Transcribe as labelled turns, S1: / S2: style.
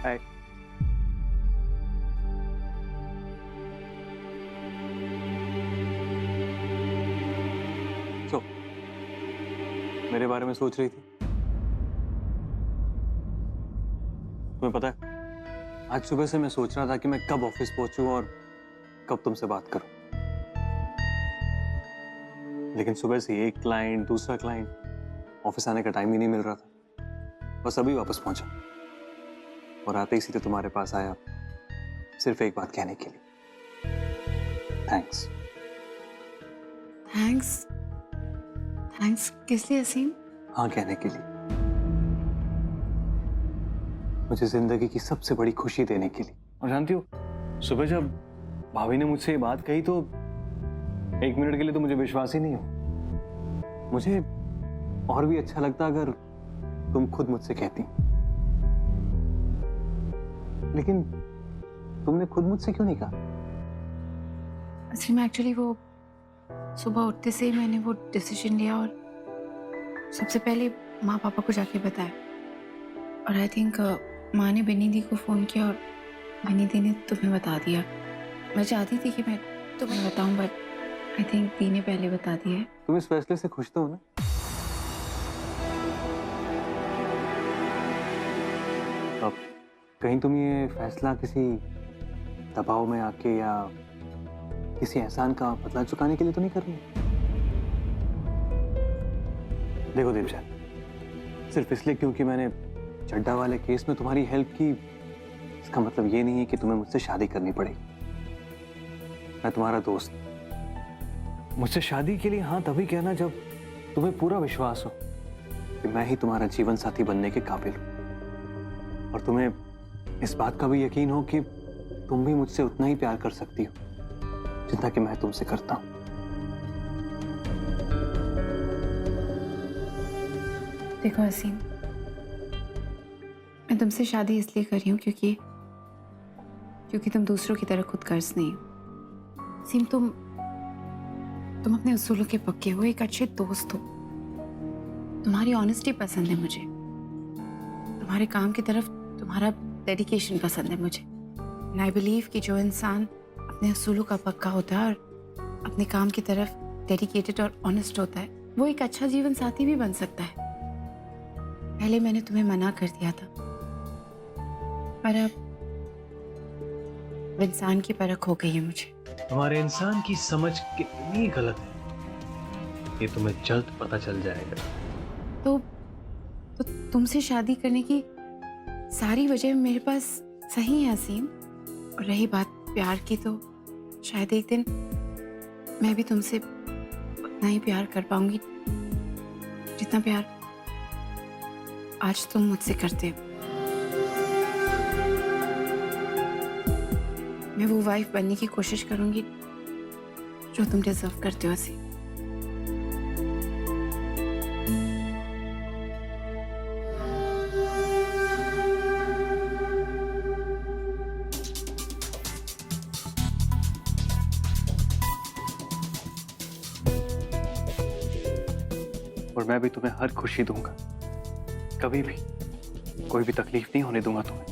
S1: हाय। तो मेरे बारे में सोच रही थी? तुम्हें पता है, आज सुबह से मैं सोच रहा था कि मैं कब ऑफिस पहुंचूं और कब तुमसे बात करूं। लेकिन सुबह से एक क्लाइंट, दूसरा क्लाइंट, ऑफिस आने का टाइम ही नहीं मिल रहा था। बस अभी वापस पहुंचा और आते ही सीधे तुम्हारे पास आया, सिर्फ एक बात कहने के लिए। थैंक्स।
S2: थैंक्स? थैंक्स किस लिए असीम?
S1: हाँ कहने के लिए, मुझे जिंदगी की सबसे बड़ी खुशी देने के लिए। और जानती हो, सुबह जब भाभी ने मुझसे ये बात कही तो एक मिनट के लिए तो मुझे विश्वास ही नहीं हुआ। मुझे और भी अच्छा लगता अगर तुम खुद मुझसे कहती, लेकिन तुमने खुद मुझसे क्यों नहीं कहा?
S2: असीम एक्चुअली वो सुबह उठते से ही मैंने वो डिसीजन लिया और सबसे पहले माँ पापा को जाके बताया। और आई थिंक माँ ने बिनी दी को फ़ोन किया और बिनी दी ने तुम्हें बता दिया। मैं चाहती थी कि मैं तुम्हें बताऊं बट आई थिंक दी ने पहले बता दिया है।
S1: तुम इस फैसले से खुश तो हो ना? अब कहीं तुम ये फैसला किसी दबाव में आके या किसी एहसान का बदला चुकाने के लिए तो नहीं कर रही? देखो देवचंद, सिर्फ इसलिए क्योंकि मैंने चड्डा वाले केस में तुम्हारी हेल्प की, इसका मतलब ये नहीं है कि तुम्हें मुझसे शादी करनी पड़ेगी। मैं तुम्हारा दोस्त, मुझसे शादी के लिए हाँ तभी कहना जब तुम्हें पूरा विश्वास हो कि मैं ही तुम्हारा जीवन साथी बनने के काबिल हूं, और तुम्हें इस बात का भी यकीन हो कि तुम भी मुझसे उतना ही प्यार कर सकती हो जितना कि मैं तुमसे करता हूं।
S2: देखो असीम, मैं तुमसे शादी इसलिए कर रही हूँ क्योंकि तुम दूसरों की तरह खुद कर्ज नहीं हो। असीम, तुम अपने उसूलों के पक्के हो, एक अच्छे दोस्त हो। तुम्हारी ऑनेस्टी पसंद है मुझे, तुम्हारे काम की तरफ तुम्हारा डेडिकेशन पसंद है मुझे। एंड आई बिलीव कि जो इंसान अपने उसूलों का पक्का होता है और अपने काम की तरफ डेडिकेटेड और ऑनेस्ट होता है, वो एक अच्छा जीवन साथी भी बन सकता है। पहले मैंने तुम्हें मना कर दिया था, पर अब इंसान की परख हो गई है मुझे।
S1: तुम्हारे इंसान की समझ कितनी गलत है ये तुम्हें जल्द पता चल जाएगा।
S2: तो तुमसे शादी करने की सारी वजह मेरे पास सही है असीम। और रही बात प्यार की, तो शायद एक दिन मैं भी तुमसे उतना ही प्यार कर पाऊंगी जितना प्यार आज तुम मुझसे करते हो। मैं वो वाइफ बनने की कोशिश करूंगी जो तुम डिजर्व करते हो असीम।
S1: और मैं भी तुम्हें हर खुशी दूंगा, कभी भी कोई भी तकलीफ नहीं होने दूंगा तुम्हें।